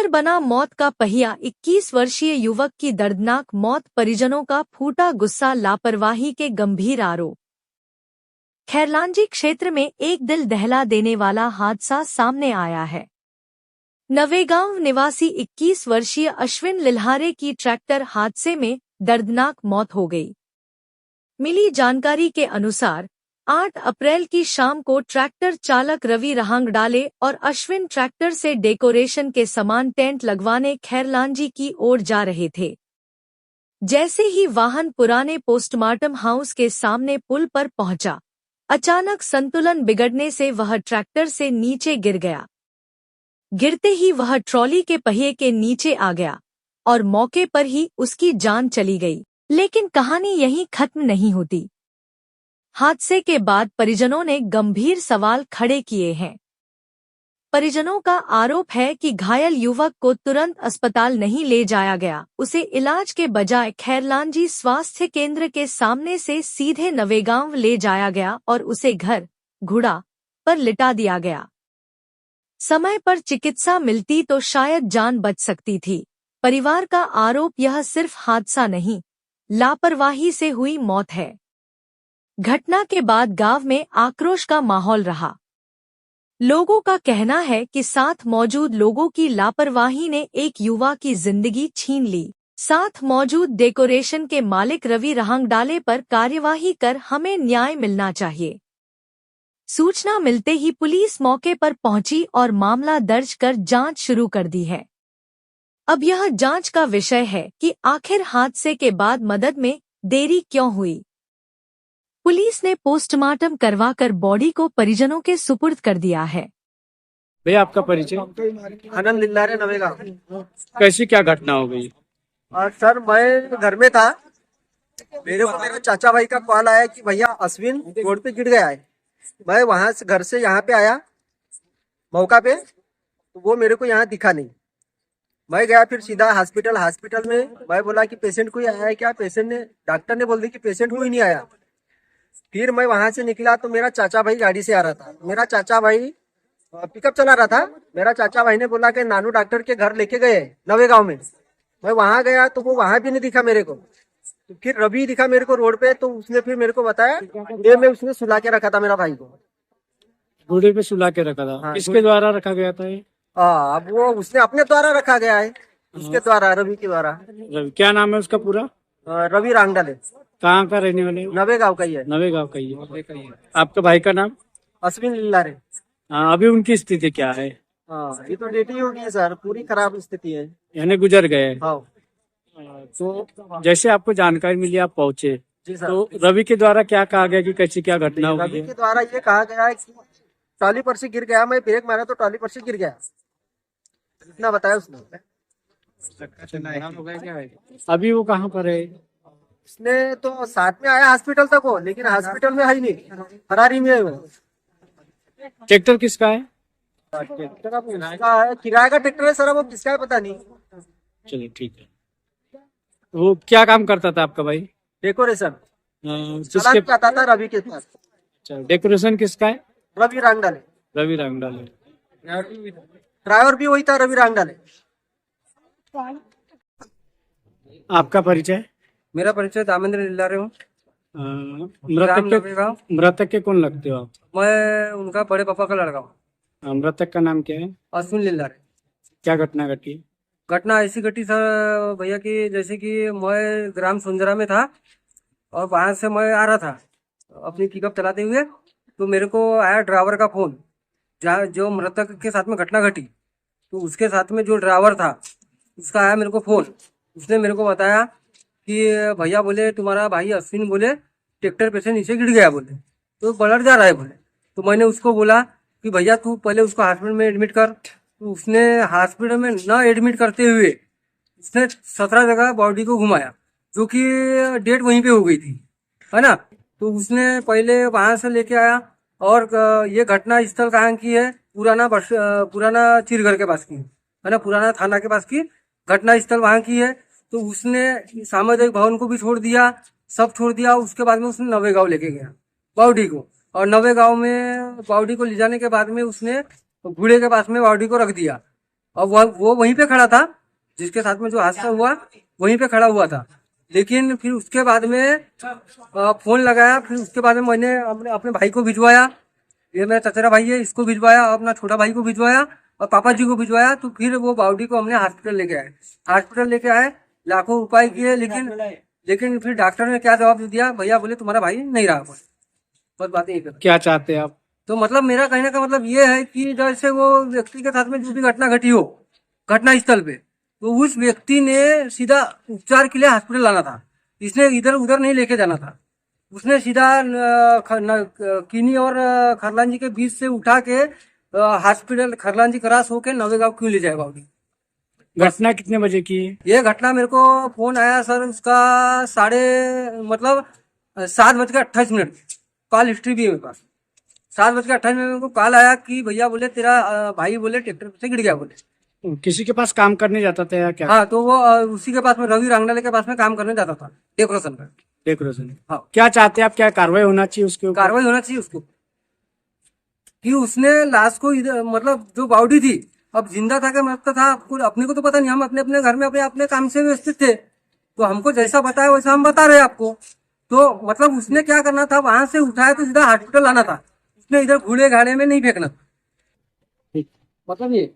Tractor बना मौत का पहिया। 21 वर्षीय युवक की दर्दनाक मौत, परिजनों का फूटा गुस्सा, लापरवाही के गंभीर आरोप। खैरलांजी क्षेत्र में एक दिल दहला देने वाला हादसा सामने आया है। नवेगांव निवासी 21 वर्षीय अश्विन लिल्हारे की ट्रैक्टर हादसे में दर्दनाक मौत हो गई। मिली जानकारी के अनुसार 8 अप्रैल की शाम को ट्रैक्टर चालक रवि रहांगडाले और अश्विन ट्रैक्टर से डेकोरेशन के सामान टेंट लगवाने खैरलांजी की ओर जा रहे थे। जैसे ही वाहन पुराने पोस्टमार्टम हाउस के सामने पुल पर पहुंचा, अचानक संतुलन बिगड़ने से वह ट्रैक्टर से नीचे गिर गया। गिरते ही वह ट्रॉली के पहिए के नीचे आ गया और मौके पर ही उसकी जान चली गई। लेकिन कहानी यहीं खत्म नहीं होती। हादसे के बाद परिजनों ने गंभीर सवाल खड़े किए हैं। परिजनों का आरोप है कि घायल युवक को तुरंत अस्पताल नहीं ले जाया गया, उसे इलाज के बजाय खैरलांजी स्वास्थ्य केंद्र के सामने से सीधे नवेगांव ले जाया गया और उसे घर घुड़ा पर लिटा दिया गया। समय पर चिकित्सा मिलती तो शायद जान बच सकती थी। परिवार का आरोप यह सिर्फ हादसा नहीं, लापरवाही से हुई मौत है। घटना के बाद गांव में आक्रोश का माहौल रहा। लोगों का कहना है कि साथ मौजूद लोगों की लापरवाही ने एक युवा की जिंदगी छीन ली। साथ मौजूद डेकोरेशन के मालिक रवि रहांगडाले पर कार्यवाही कर हमें न्याय मिलना चाहिए। सूचना मिलते ही पुलिस मौके पर पहुंची और मामला दर्ज कर जांच शुरू कर दी है। अब यह जांच का विषय है कि आखिर हादसे के बाद मदद में देरी क्यों हुई। पुलिस ने पोस्टमार्टम करवाकर बॉडी को परिजनों के सुपुर्द कर दिया है। भैया आपका परिचय? आनंद लिल्लारे नवेगांव। कैसी क्या घटना हो गई? सर, मैं घर में था, मेरे को मेरा चाचा भाई का कॉल आया कि भैया अश्विन रोड पे गिर गया है। मैं वहां से घर से यहाँ पे आया मौका पे, तो वो मेरे को यहाँ दिखा नहीं। मैं गया फिर सीधा हॉस्पिटल में। मैं बोला कि पेशेंट कोई आया है क्या? डॉक्टर ने बोल दिया कि पेशेंट कोई नहीं आया। फिर मैं वहां से निकला तो मेरा चाचा भाई गाड़ी से आ रहा था। मेरा चाचा भाई पिकअप चला रहा था। मेरा चाचा भाई ने बोला कि नानू डॉक्टर के घर लेके गए नवेगांव में। मैं वहां गया तो वो वहां भी नहीं दिखा मेरे को। तो फिर रवि दिखा मेरे को रोड पे, तो उसने फिर मेरे को बताया ये में उसने सुला के रखा था मेरा भाई को। घोड़े पे सुला के रखा था? हाँ, किसके द्वारा रखा गया था ये? अब वो उसने अपने द्वारा रखा गया है, उसके द्वारा, रवि के द्वारा। क्या नाम है उसका पूरा? रवि रांगडाले। कहाँ का रहने वाले? नवेगांव का ही है। नवेगांव का ही है। आपका भाई का नाम? अश्विन लिल्लारे। हाँ, अभी उनकी स्थिति क्या है? हाँ, ये तो डेटी हो गई है सर, पूरी खराब स्थिति है। यानी गुजर गए? हाँ। तो जैसे आपको जानकारी मिली आप पहुंचे, जी सर। तो रवि के द्वारा क्या कहा गया कि कैसी क्या घटना हुई रवि है? के द्वारा ये कहा गया है कि ट्रॉली पर से गिर गया। मैं ब्रेक मारा तो ट्रॉली पर से गिर गया, इतना बताया उसने। अभी वो कहाँ पर है? उसने तो साथ में आया हॉस्पिटल तक वो, लेकिन हॉस्पिटल में है ही नहीं, फरारी में है वो। ट्रैक्टर किसका है? ट्रैक्टर अब उसका है, किराए का ट्रैक्टर है सर, वो किसका है पता नहीं। चलिए ठीक है। वो क्या काम करता था आपका भाई? डेकोरेशन किसके? आता था रवि के पास। डेकोरेशन किसका है? रवि रांगडाले। रवि रांगडाले। ड्राइवर भी वही था, रवि रांगडाले। आपका परिचय? मेरा परिचय दामेंद्र लिल्लारे हूँ। मृतक के कौन लगते हो आप? मैं उनका बड़े पापा का लड़का हूँ। मृतक का नाम क्या है? अश्विन लिल्लारे। क्या घटना घटी? घटना ऐसी घटी सर भैया कि जैसे कि मैं ग्राम सुंजरा में था और वहां से मैं आ रहा था अपनी पिकअप चलाते हुए, तो मेरे को आया ड्राइवर का फोन, जहाँ जो मृतक के साथ में घटना घटी, तो उसके साथ में जो ड्राइवर था उसका आया मेरे को फोन। उसने मेरे को बताया कि भैया बोले तुम्हारा भाई अश्विन बोले ट्रैक्टर पे से नीचे गिर गया बोले, तो ब्लड जा रहा है बोले। तो मैंने उसको बोला कि भैया तू पहले उसको हॉस्पिटल में एडमिट कर। तो उसने हॉस्पिटल में न एडमिट करते हुए उसने 17 जगह बॉडी को घुमाया, जो कि डेट वहीं पे हो गई थी, है ना। तो उसने पहले वहां से लेके आया और ये घटना स्थल कहाँ की है? पुराना चिरघर के पास की है ना, पुराना थाना के पास की घटना स्थल वहां की है। तो उसने सामुदायिक भवन को भी छोड़ दिया, सब छोड़ दिया। उसके बाद में उसने नवेगांव लेके गया बावड़ी को, और नवेगांव में बावड़ी को ले जाने के बाद में उसने घोड़े के पास में बावड़ी को रख दिया। और वो वहीं पे खड़ा था, जिसके साथ में जो हादसा हुआ वहीं पे खड़ा हुआ था। लेकिन फिर उसके बाद में फोन लगाया, फिर उसके बाद में मैंने अपने भाई को भिजवाया, ये मेरा चचेरा भाई है, इसको भिजवाया, और अपना छोटा भाई को भिजवाया और पापा जी को भिजवाया। तो फिर वो बाउडी को हमने हॉस्पिटल लेके आए, लाखों उपाय किए, लेकिन फिर डॉक्टर ने क्या जवाब दिया, भैया बोले तुम्हारा भाई नहीं रहा। बस बात यही है। क्या चाहते हैं आप? तो मतलब मेरा कहने का मतलब ये है कि जैसे वो व्यक्ति के साथ में जो भी घटना घटी हो घटना स्थल पे, तो उस व्यक्ति ने सीधा उपचार के लिए हॉस्पिटल लाना था, इसने इधर उधर नहीं लेके जाना था। उसने सीधा किनी और खरलांजी के बीच से उठा के हॉस्पिटल खरलांजी क्रॉस होके नवेगांव क्यों ले जाए बाउडी। घटना कितने बजे की है? ये घटना मेरे को फोन आया सर, उसका 7:28 कॉल हिस्ट्री भी है मेरे पास। 7:28 मेरे को कॉल आया कि भैया बोले तेरा भाई बोले ट्रैक्टर से गिर गया बोले। किसी के पास काम करने जाता था या क्या? हाँ, तो वो उसी के पास में रवि रांगनाले के पास में काम करने जाता था, डेकोरेशन पे। डेकोरेशन। हाँ। क्या चाहते हैं आप? क्या कार्रवाई होना चाहिए उसके ऊपर? कार्रवाई होना चाहिए उसको कि उसने लाश को इधर मतलब जो बाउडी थी, अब जिंदा था क्या मरता था अपने को तो पता नहीं, हम अपने अपने घर में अपने काम से व्यस्त थे, तो हमको जैसा बताया वैसा हम बता रहे आपको। तो मतलब उसने क्या करना था, वहां से उठाया तो सीधा हॉस्पिटल लाना था, उसने इधर घूड़े घाड़े में नहीं फेंकना, मतलब ये